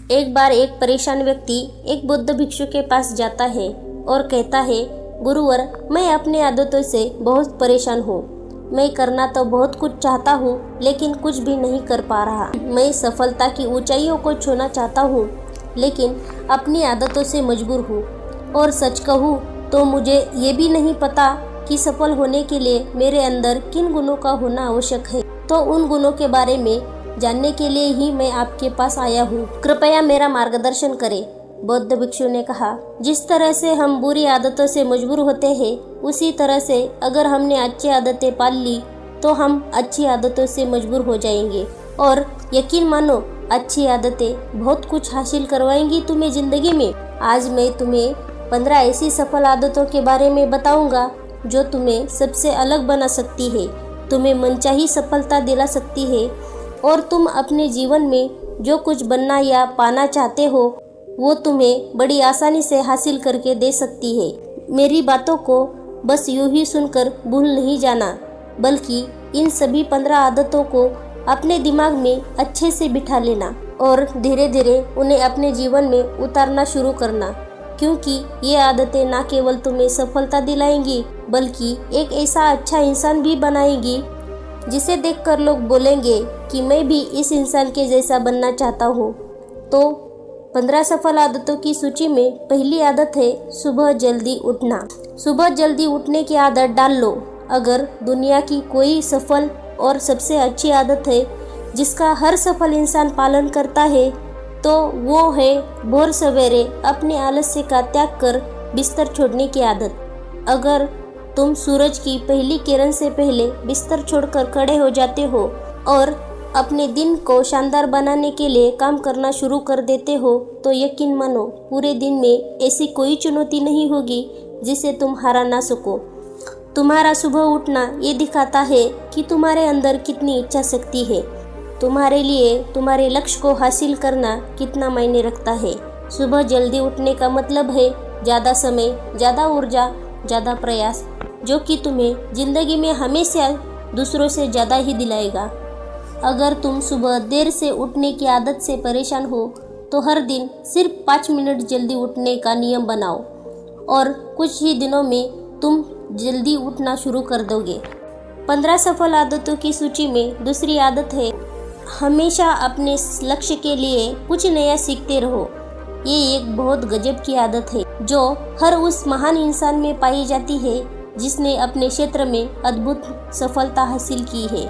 एक बार एक परेशान व्यक्ति एक बुद्ध भिक्षु के पास जाता है और कहता है, गुरुवर, मैं अपनी आदतों से बहुत परेशान हूँ। मैं करना तो बहुत कुछ चाहता हूँ, लेकिन कुछ भी नहीं कर पा रहा। मैं सफलता की ऊंचाइयों को छूना चाहता हूँ, लेकिन अपनी आदतों से मजबूर हूँ। और सच कहूँ तो मुझे ये भी नहीं पता कि सफल होने के लिए मेरे अंदर किन गुणों का होना आवश्यक है। तो उन गुणों के बारे में जानने के लिए ही मैं आपके पास आया हूँ। कृपया मेरा मार्गदर्शन करें। बौद्ध भिक्षु ने कहा, जिस तरह से हम बुरी आदतों से मजबूर होते हैं, उसी तरह से अगर हमने अच्छी आदतें पाल ली तो हम अच्छी आदतों से मजबूर हो जाएंगे। और यकीन मानो, अच्छी आदतें बहुत कुछ हासिल करवाएंगी तुम्हें जिंदगी में। आज मैं तुम्हें 15 ऐसी सफल आदतों के बारे में बताऊंगा जो तुम्हें सबसे अलग बना सकती है, तुम्हें मनचाही सफलता दिला सकती है और तुम अपने जीवन में जो कुछ बनना या पाना चाहते हो वो तुम्हें बड़ी आसानी से हासिल करके दे सकती है। मेरी बातों को बस यूं ही सुनकर भूल नहीं जाना, बल्कि इन सभी 15 आदतों को अपने दिमाग में अच्छे से बिठा लेना और धीरे धीरे उन्हें अपने जीवन में उतारना शुरू करना, क्योंकि ये आदतें न केवल तुम्हें सफलता दिलाएंगी बल्कि एक ऐसा अच्छा इंसान भी बनाएंगी जिसे देखकर लोग बोलेंगे कि मैं भी इस इंसान के जैसा बनना चाहता हूँ। तो 15 सफल आदतों की सूची में पहली आदत है सुबह जल्दी उठना। सुबह जल्दी उठने की आदत डाल लो। अगर दुनिया की कोई सफल और सबसे अच्छी आदत है जिसका हर सफल इंसान पालन करता है तो वो है भोर सवेरे अपने आलस्य का त्याग कर बिस्तर छोड़ने की आदत। अगर तुम सूरज की पहली किरण से पहले बिस्तर छोड़कर खड़े हो जाते हो और अपने दिन को शानदार बनाने के लिए काम करना शुरू कर देते हो तो यकीन मानो, पूरे दिन में ऐसी कोई चुनौती नहीं होगी जिसे तुम हरा ना सको। तुम्हारा सुबह उठना ये दिखाता है कि तुम्हारे अंदर कितनी इच्छा शक्ति है, तुम्हारे लिए तुम्हारे लक्ष्य को हासिल करना कितना मायने रखता है। सुबह जल्दी उठने का मतलब है ज़्यादा समय, ज़्यादा ऊर्जा, ज़्यादा प्रयास, जो कि तुम्हें ज़िंदगी में हमेशा दूसरों से ज़्यादा ही दिलाएगा। अगर तुम सुबह देर से उठने की आदत से परेशान हो तो हर दिन सिर्फ 5 मिनट जल्दी उठने का नियम बनाओ और कुछ ही दिनों में तुम जल्दी उठना शुरू कर दोगे। 15 सफल आदतों की सूची में दूसरी आदत है हमेशा अपने लक्ष्य के लिए कुछ नया सीखते रहो। ये एक बहुत गजब की आदत है जो हर उस महान इंसान में पाई जाती है जिसने अपने क्षेत्र में अद्भुत सफलता हासिल की है।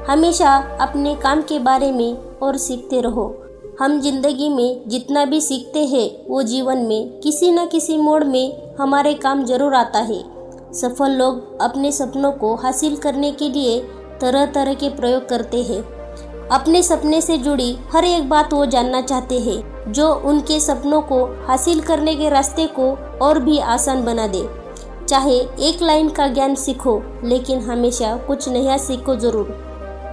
हमेशा अपने काम के बारे में और सीखते रहो। हम जिंदगी में जितना भी सीखते हैं वो जीवन में किसी न किसी मोड़ में हमारे काम जरूर आता है। सफल लोग अपने सपनों को हासिल करने के लिए तरह तरह के प्रयोग करते हैं। अपने सपने से जुड़ी हर एक बात वो जानना चाहते हैं जो उनके सपनों को हासिल करने के रास्ते को और भी आसान बना दे। चाहे एक लाइन का ज्ञान सीखो, लेकिन हमेशा कुछ नया सीखो जरूर।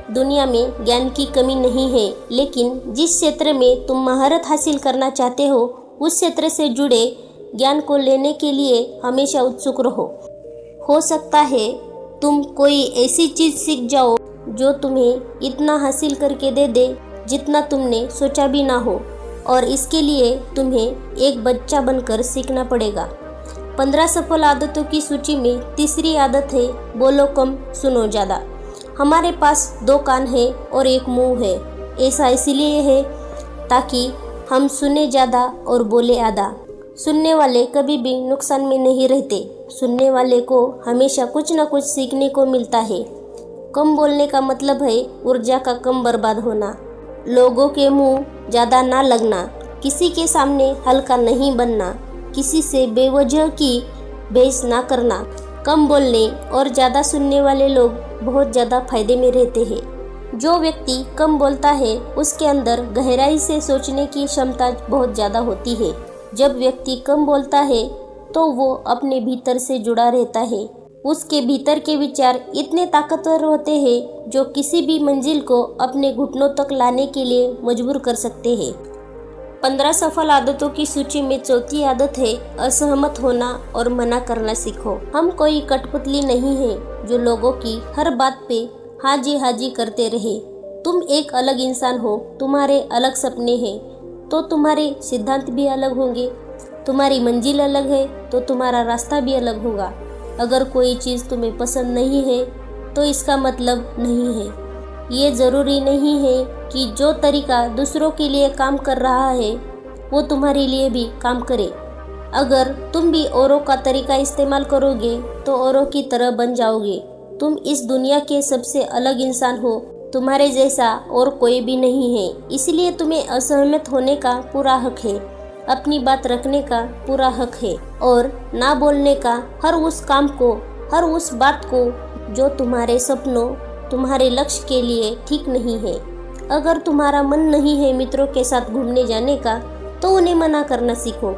दुनिया में ज्ञान की कमी नहीं है, लेकिन जिस क्षेत्र में तुम महारत हासिल करना चाहते हो उस क्षेत्र से जुड़े ज्ञान को लेने के लिए हमेशा उत्सुक रहो। हो सकता है तुम कोई ऐसी चीज़ सीख जाओ जो तुम्हें इतना हासिल करके दे दे जितना तुमने सोचा भी ना हो, और इसके लिए तुम्हें एक बच्चा बनकर सीखना पड़ेगा। 15 सफल आदतों की सूची में तीसरी आदत है बोलो कम सुनो ज़्यादा। हमारे पास 2 कान है और एक मुंह है। ऐसा इसलिए है ताकि हम सुने ज़्यादा और बोले आधा। सुनने वाले कभी भी नुकसान में नहीं रहते। सुनने वाले को हमेशा कुछ न कुछ सीखने को मिलता है। कम बोलने का मतलब है ऊर्जा का कम बर्बाद होना, लोगों के मुंह ज़्यादा ना लगना, किसी के सामने हल्का नहीं बनना, किसी से बेवजह की बहस ना करना। कम बोलने और ज़्यादा सुनने वाले लोग बहुत ज़्यादा फायदे में रहते हैं। जो व्यक्ति कम बोलता है उसके अंदर गहराई से सोचने की क्षमता बहुत ज़्यादा होती है। जब व्यक्ति कम बोलता है तो वो अपने भीतर से जुड़ा रहता है। उसके भीतर के विचार इतने ताकतवर होते हैं जो किसी भी मंजिल को अपने घुटनों तक लाने के लिए मजबूर कर सकते हैं। 15 सफल आदतों की सूची में चौथी आदत है असहमत होना और मना करना सीखो। हम कोई कठपुतली नहीं है जो लोगों की हर बात पे हाँ जी करते रहे। तुम एक अलग इंसान हो, तुम्हारे अलग सपने हैं, तो तुम्हारे सिद्धांत भी अलग होंगे। तुम्हारी मंजिल अलग है तो तुम्हारा रास्ता भी अलग होगा। अगर कोई चीज़ तुम्हें पसंद नहीं है तो इसका मतलब नहीं है। ये ज़रूरी नहीं है कि जो तरीका दूसरों के लिए काम कर रहा है वो तुम्हारे लिए भी काम करे। अगर तुम भी औरों का तरीका इस्तेमाल करोगे तो औरों की तरह बन जाओगे। तुम इस दुनिया के सबसे अलग इंसान हो। तुम्हारे जैसा और कोई भी नहीं है, इसलिए तुम्हें असहमत होने का पूरा हक है। अपनी बात रखने का पूरा हक है और ना बोलने का हर उस काम को, हर उस बात को जो तुम्हारे सपनों, तुम्हारे लक्ष्य के लिए ठीक नहीं है। अगर तुम्हारा मन नहीं है मित्रों के साथ घूमने जाने का तो उन्हें मना करना सीखो।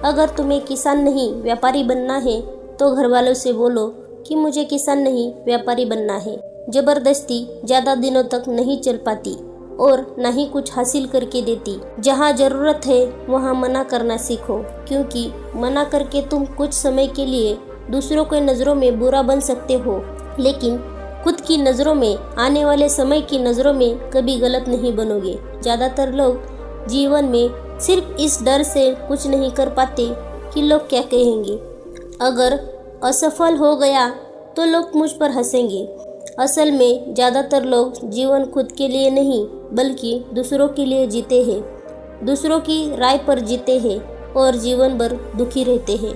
अगर तुम्हें किसान नहीं व्यापारी बनना है तो घर वालों से बोलो कि मुझे किसान नहीं व्यापारी बनना है। जबरदस्ती ज़्यादा दिनों तक नहीं चल पाती और न ही कुछ हासिल करके देती। जहाँ ज़रूरत है वहाँ मना करना सीखो, क्योंकि मना करके तुम कुछ समय के लिए दूसरों के नज़रों में बुरा बन सकते हो, लेकिन खुद की नज़रों में, आने वाले समय की नज़रों में कभी गलत नहीं बनोगे। ज़्यादातर लोग जीवन में सिर्फ इस डर से कुछ नहीं कर पाते कि लोग क्या कहेंगे। अगर असफल हो गया तो लोग मुझ पर हंसेंगे। असल में ज़्यादातर लोग जीवन खुद के लिए नहीं बल्कि दूसरों के लिए जीते हैं, दूसरों की राय पर जीते हैं और जीवन भर दुखी रहते हैं।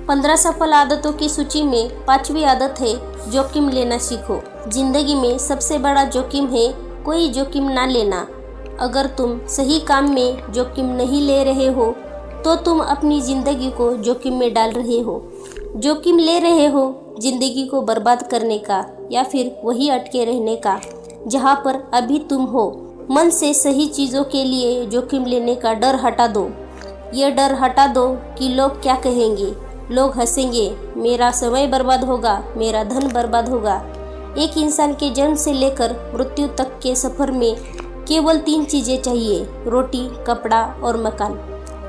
15 सफल आदतों की सूची में 5वीं आदत है जोखिम लेना सीखो। जिंदगी में सबसे बड़ा जोखिम है कोई जोखिम ना लेना। अगर तुम सही काम में जोखिम नहीं ले रहे हो तो तुम अपनी ज़िंदगी को जोखिम में डाल रहे हो। जोखिम ले रहे हो जिंदगी को बर्बाद करने का या फिर वही अटके रहने का जहाँ पर अभी तुम हो। मन से सही चीज़ों के लिए जोखिम लेने का डर हटा दो। ये डर हटा दो कि लोग क्या कहेंगे, लोग हंसेंगे, मेरा समय बर्बाद होगा, मेरा धन बर्बाद होगा। एक इंसान के जन्म से लेकर मृत्यु तक के सफ़र में केवल 3 चीज़ें चाहिए, रोटी, कपड़ा और मकान,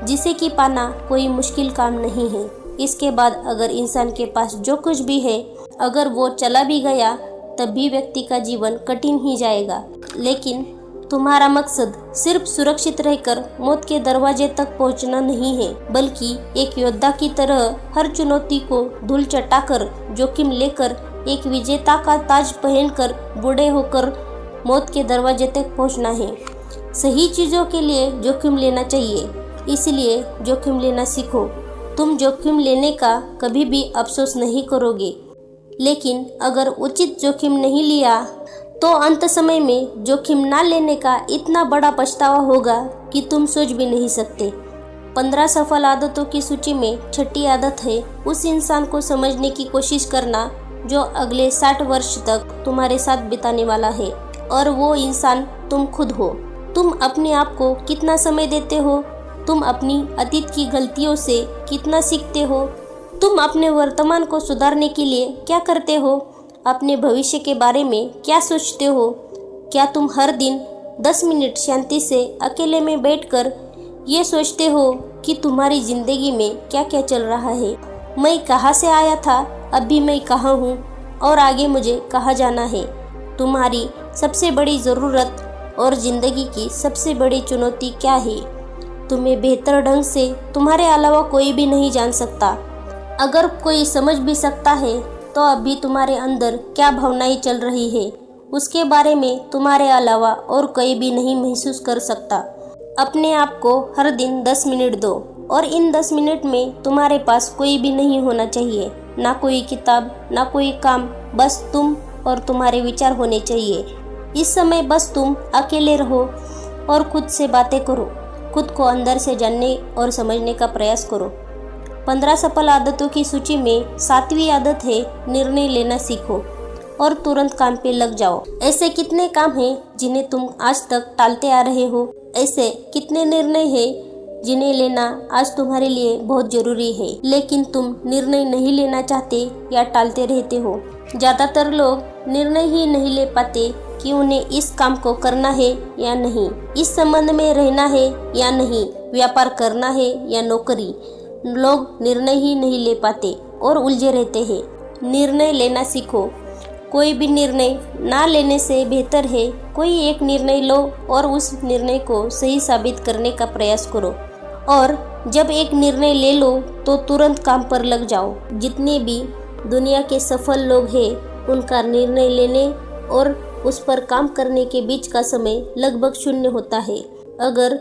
जिसे कि पाना कोई मुश्किल काम नहीं है। इसके बाद अगर इंसान के पास जो कुछ भी है, अगर वो चला भी गया तब भी व्यक्ति का जीवन कठिन ही जाएगा। लेकिन तुम्हारा मकसद सिर्फ सुरक्षित रहकर मौत के दरवाजे तक पहुंचना नहीं है, बल्कि एक योद्धा की तरह हर चुनौती को धूल चटाकर, जोखिम लेकर, एक विजेता का ताज पहनकर, बूढ़े होकर मौत के दरवाजे तक पहुंचना है। सही चीज़ों के लिए जोखिम लेना चाहिए, इसलिए जोखिम लेना सीखो। तुम जोखिम लेने का कभी भी अफसोस नहीं करोगे, लेकिन अगर उचित जोखिम नहीं लिया तो अंत समय में जोखिम ना लेने का इतना बड़ा पछतावा होगा कि तुम सोच भी नहीं सकते। 15 सफल आदतों की सूची में 6ठी आदत है उस इंसान को समझने की कोशिश करना जो अगले 60 वर्ष तक तुम्हारे साथ बिताने वाला है, और वो इंसान तुम खुद हो। तुम अपने आप को कितना समय देते हो, तुम अपनी अतीत की गलतियों से कितना सीखते हो, तुम अपने वर्तमान को सुधारने के लिए क्या करते हो, अपने भविष्य के बारे में क्या सोचते हो। क्या तुम हर दिन 10 मिनट शांति से अकेले में बैठकर ये सोचते हो कि तुम्हारी ज़िंदगी में क्या क्या चल रहा है, मैं कहाँ से आया था, अभी मैं कहाँ हूँ और आगे मुझे कहाँ जाना है। तुम्हारी सबसे बड़ी ज़रूरत और ज़िंदगी की सबसे बड़ी चुनौती क्या है, तुम्हें बेहतर ढंग से तुम्हारे अलावा कोई भी नहीं जान सकता। अगर कोई समझ भी सकता है तो अभी तुम्हारे अंदर क्या भावनाएं चल रही है उसके बारे में तुम्हारे अलावा और कोई भी नहीं महसूस कर सकता। अपने आप को हर दिन 10 मिनट दो और इन 10 मिनट में तुम्हारे पास कोई भी नहीं होना चाहिए, ना कोई किताब, ना कोई काम, बस तुम और तुम्हारे विचार होने चाहिए। इस समय बस तुम अकेले रहो और खुद से बातें करो, खुद को अंदर से जानने और समझने का प्रयास करो। 15 सफल आदतों की सूची में 7वीं आदत है निर्णय लेना सीखो और तुरंत काम पे लग जाओ। ऐसे कितने काम हैं जिन्हें तुम आज तक टालते आ रहे हो, ऐसे कितने निर्णय हैं जिन्हें लेना आज तुम्हारे लिए बहुत जरूरी है, लेकिन तुम निर्णय नहीं लेना चाहते या टालते रहते हो। ज़्यादातर लोग निर्णय ही नहीं ले पाते कि उन्हें इस काम को करना है या नहीं, इस संबंध में रहना है या नहीं, व्यापार करना है या नौकरी। लोग निर्णय ही नहीं ले पाते और उलझे रहते हैं। निर्णय लेना सीखो। कोई भी निर्णय ना लेने से बेहतर है कोई एक निर्णय लो और उस निर्णय को सही साबित करने का प्रयास करो। और जब एक निर्णय ले लो तो तुरंत काम पर लग जाओ। जितने भी दुनिया के सफल लोग हैं उनका निर्णय लेने और उस पर काम करने के बीच का समय लगभग 0 होता है। अगर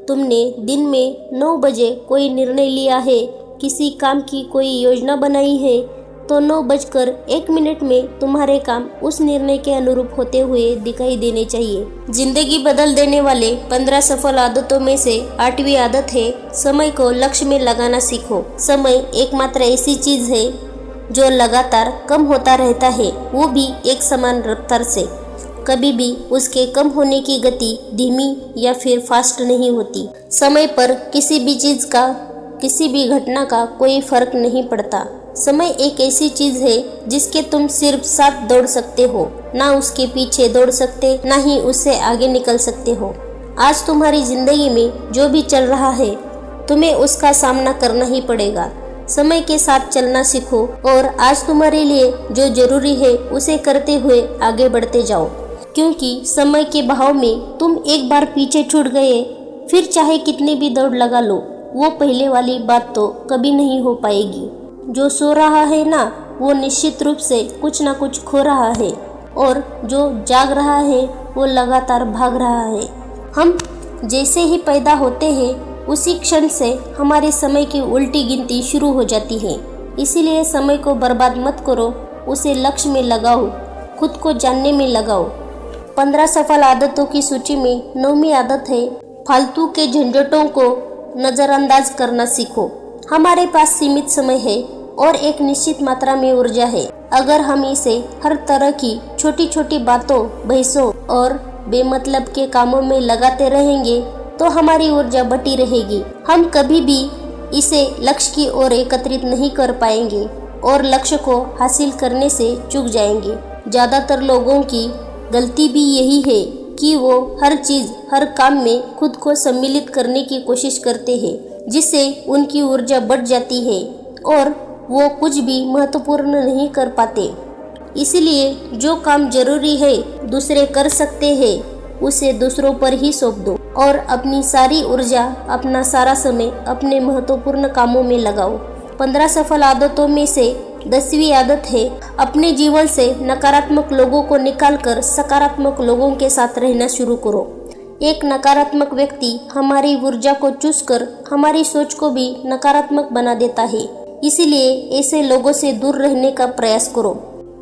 तुमने दिन में 9 बजे कोई निर्णय लिया है, किसी काम की कोई योजना बनाई है, तो 9:01 में तुम्हारे काम उस निर्णय के अनुरूप होते हुए दिखाई देने चाहिए। जिंदगी बदल देने वाले 15 सफल आदतों में से 8वीं आदत है समय को लक्ष्य में लगाना सीखो। समय एकमात्र ऐसी चीज है जो लगातार कम होता रहता है, वो भी एक समान रफ्तार से। कभी भी उसके कम होने की गति धीमी या फिर फास्ट नहीं होती। समय पर किसी भी चीज का, किसी भी घटना का कोई फर्क नहीं पड़ता। समय एक ऐसी चीज है जिसके तुम सिर्फ साथ दौड़ सकते हो, ना उसके पीछे दौड़ सकते, ना ही उससे आगे निकल सकते हो। आज तुम्हारी जिंदगी में जो भी चल रहा है तुम्हें उसका सामना करना ही पड़ेगा। समय के साथ चलना सीखो और आज तुम्हारे लिए जो जरूरी है उसे करते हुए आगे बढ़ते जाओ, क्योंकि समय के बहाव में तुम एक बार पीछे छूट गए फिर चाहे कितनी भी दौड़ लगा लो, वो पहले वाली बात तो कभी नहीं हो पाएगी। जो सो रहा है ना, वो निश्चित रूप से कुछ ना कुछ खो रहा है, और जो जाग रहा है वो लगातार भाग रहा है। हम जैसे ही पैदा होते हैं उसी क्षण से हमारे समय की उल्टी गिनती शुरू हो जाती है। इसीलिए समय को बर्बाद मत करो, उसे लक्ष्य में लगाओ, खुद को जानने में लगाओ। 15 सफल आदतों की सूची में 9वीं आदत है फालतू के झंझटों को नज़रअंदाज करना सीखो। हमारे पास सीमित समय है और एक निश्चित मात्रा में ऊर्जा है। अगर हम इसे हर तरह की छोटी छोटी बातों, बहसों और बेमतलब के कामों में लगाते रहेंगे तो हमारी ऊर्जा बटी रहेगी। हम कभी भी इसे लक्ष्य की ओर एकत्रित नहीं कर पाएंगे और लक्ष्य को हासिल करने से चूक जाएंगे। ज़्यादातर लोगों की गलती भी यही है कि वो हर चीज़, हर काम में खुद को सम्मिलित करने की कोशिश करते हैं, जिससे उनकी ऊर्जा बढ़ जाती है और वो कुछ भी महत्वपूर्ण नहीं कर पाते। इसलिए जो काम जरूरी है, दूसरे कर सकते हैं, उसे दूसरों पर ही सौंप दो और अपनी सारी ऊर्जा, अपना सारा समय अपने महत्वपूर्ण कामों में लगाओ। 15 सफल आदतों में से 10वीं आदत है अपने जीवन से नकारात्मक लोगों को निकालकर सकारात्मक लोगों के साथ रहना शुरू करो। एक नकारात्मक व्यक्ति हमारी ऊर्जा को चूसकर हमारी सोच को भी नकारात्मक बना देता है। इसीलिए ऐसे लोगों से दूर रहने का प्रयास करो।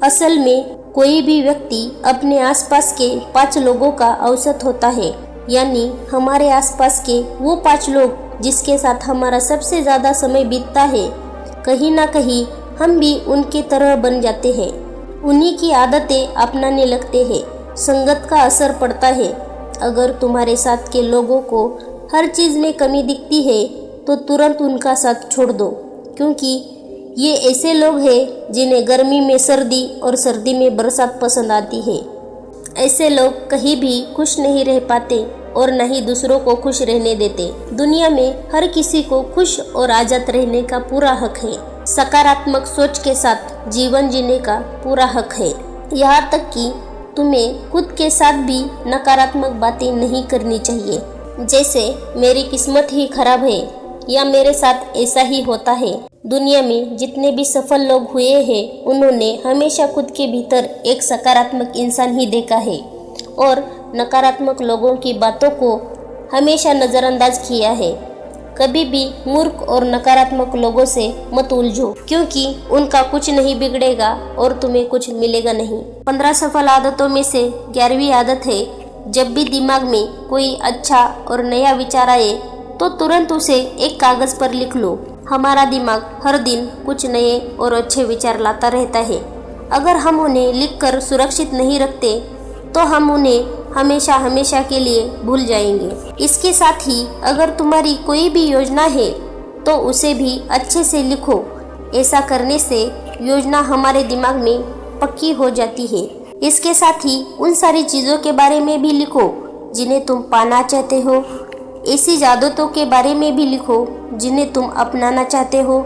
असल में कोई भी व्यक्ति अपने आसपास के 5 लोगों का औसत होता है, यानी हमारे आसपास के वो 5 लोग जिसके साथ हमारा सबसे ज़्यादा समय बीतता है, कहीं ना कहीं हम भी उनके तरह बन जाते हैं, उन्हीं की आदतें अपनाने लगते हैं। संगत का असर पड़ता है। अगर तुम्हारे साथ के लोगों को हर चीज़ में कमी दिखती है तो तुरंत उनका साथ छोड़ दो, क्योंकि ये ऐसे लोग हैं जिन्हें गर्मी में सर्दी और सर्दी में बरसात पसंद आती है। ऐसे लोग कहीं भी खुश नहीं रह पाते और न ही दूसरों को खुश रहने देते। दुनिया में हर किसी को खुश और आज़ाद रहने का पूरा हक है। सकारात्मक सोच के साथ जीवन जीने का पूरा हक है। यहाँ तक कि तुम्हें खुद के साथ भी नकारात्मक बातें नहीं करनी चाहिए, जैसे मेरी किस्मत ही खराब है या मेरे साथ ऐसा ही होता है। दुनिया में जितने भी सफल लोग हुए हैं उन्होंने हमेशा खुद के भीतर एक सकारात्मक इंसान ही देखा है और नकारात्मक लोगों की बातों को हमेशा नज़रअंदाज किया है। कभी भी मूर्ख और नकारात्मक लोगों से मत उलझो, क्योंकि उनका कुछ नहीं बिगड़ेगा और तुम्हें कुछ मिलेगा नहीं। 15 सफल आदतों में से 11वीं आदत है जब भी दिमाग में कोई अच्छा और नया विचार आए तो तुरंत उसे एक कागज़ पर लिख लो। हमारा दिमाग हर दिन कुछ नए और अच्छे विचार लाता रहता है। अगर हम उन्हें लिखकर सुरक्षित नहीं रखते तो हम उन्हें हमेशा हमेशा के लिए भूल जाएंगे। इसके साथ ही अगर तुम्हारी कोई भी योजना है तो उसे भी अच्छे से लिखो। ऐसा करने से योजना हमारे दिमाग में पक्की हो जाती है। इसके साथ ही उन सारी चीज़ों के बारे में भी लिखो जिन्हें तुम पाना चाहते हो। ऐसी आदतों के बारे में भी लिखो जिन्हें तुम अपनाना चाहते हो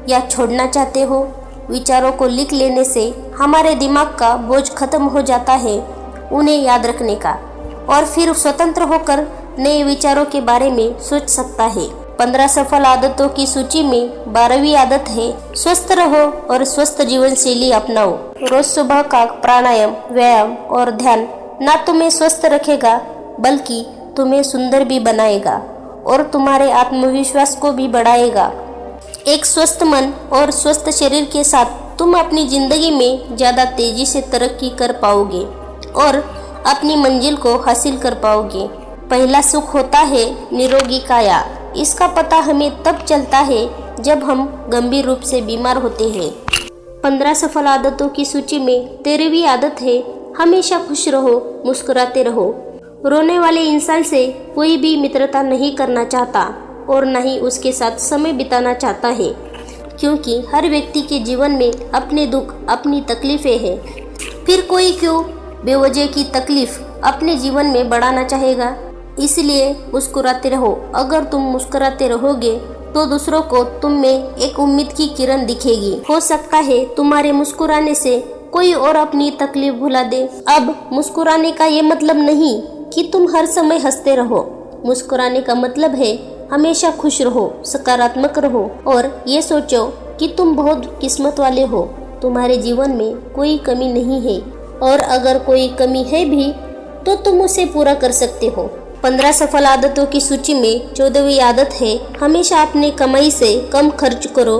या छोड़ना चाहते हो। विचारों को लिख लेने से हमारे दिमाग का बोझ खत्म हो जाता है उन्हें याद रखने का, और फिर स्वतंत्र होकर नए विचारों के बारे में सोच सकता है। 15 सफल आदतों की सूची में 12वीं आदत है स्वस्थ रहो और स्वस्थ जीवन शैली अपनाओ। रोज सुबह का प्राणायाम, व्यायाम और ध्यान न तुम्हें स्वस्थ रखेगा बल्कि तुम्हें सुंदर भी बनाएगा और तुम्हारे आत्मविश्वास को भी बढ़ाएगा। एक स्वस्थ मन और स्वस्थ शरीर के साथ तुम अपनी जिंदगी में ज्यादा तेजी से तरक्की कर पाओगे और अपनी मंजिल को हासिल कर पाओगे। पहला सुख होता है निरोगी काया। इसका पता हमें तब चलता है जब हम गंभीर रूप से बीमार होते हैं। 15 सफल आदतों की सूची में 13वीं आदत है हमेशा खुश रहो, मुस्कुराते रहो। रोने वाले इंसान से कोई भी मित्रता नहीं करना चाहता और न ही उसके साथ समय बिताना चाहता है, क्योंकि हर व्यक्ति के जीवन में अपने दुख, अपनी तकलीफें हैं। फिर कोई क्यों बेवजह की तकलीफ अपने जीवन में बढ़ाना चाहेगा? इसलिए मुस्कुराते रहो। अगर तुम मुस्कुराते रहोगे तो दूसरों को तुम में एक उम्मीद की किरण दिखेगी। हो सकता है तुम्हारे मुस्कुराने से कोई और अपनी तकलीफ भुला दे। अब मुस्कुराने का ये मतलब नहीं कि तुम हर समय हंसते रहो। मुस्कुराने का मतलब है हमेशा खुश रहो, सकारात्मक रहो और ये सोचो कि तुम बहुत किस्मत वाले हो। तुम्हारे जीवन में कोई कमी नहीं है और अगर कोई कमी है भी तो तुम उसे पूरा कर सकते हो। 15 सफल आदतों की सूची में 14वीं आदत है हमेशा अपने कमाई से कम खर्च करो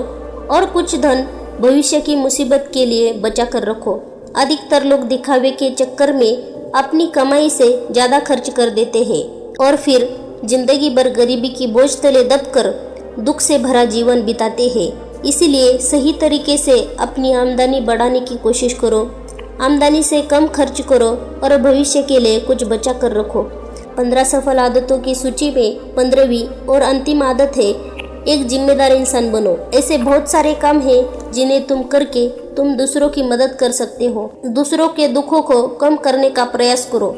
और कुछ धन भविष्य की मुसीबत के लिए बचा कर रखो। अधिकतर लोग दिखावे के चक्कर में अपनी कमाई से ज़्यादा खर्च कर देते हैं और फिर जिंदगी भर गरीबी की बोझ तले दबकर दुख से भरा जीवन बिताते हैं। इसीलिए सही तरीके से अपनी आमदनी बढ़ाने की कोशिश करो, आमदनी से कम खर्च करो और भविष्य के लिए कुछ बचा कर रखो। 15 सफल आदतों की सूची में 15वीं और अंतिम आदत है एक जिम्मेदार इंसान बनो। ऐसे बहुत सारे काम हैं जिन्हें तुम करके तुम दूसरों की मदद कर सकते हो। दूसरों के दुखों को कम करने का प्रयास करो,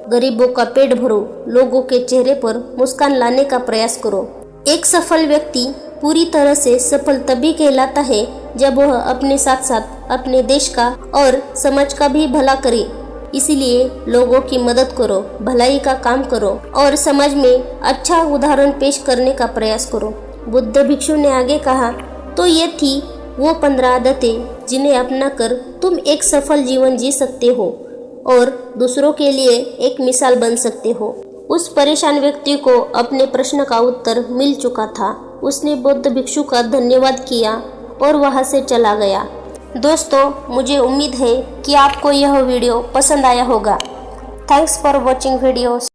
गरीबों का पेट भरो, लोगों के चेहरे पर मुस्कान लाने का प्रयास करो। एक सफल व्यक्ति पूरी तरह से सफल तभी कहलाता है जब वह अपने साथ साथ अपने देश का और समाज का भी भला करे। इसीलिए लोगों की मदद करो, भलाई का काम करो और समाज में अच्छा उदाहरण पेश करने का प्रयास करो। बुद्ध भिक्षु ने आगे कहा, तो ये थी वो 15 आदतें जिन्हें अपनाकर तुम एक सफल जीवन जी सकते हो और दूसरों के लिए एक मिसाल बन सकते हो। उस परेशान व्यक्ति को अपने प्रश्न का उत्तर मिल चुका था। उसने बुद्ध भिक्षु का धन्यवाद किया और वहां से चला गया। दोस्तों, मुझे उम्मीद है कि आपको यह वीडियो पसंद आया होगा। Thanks for watching videos.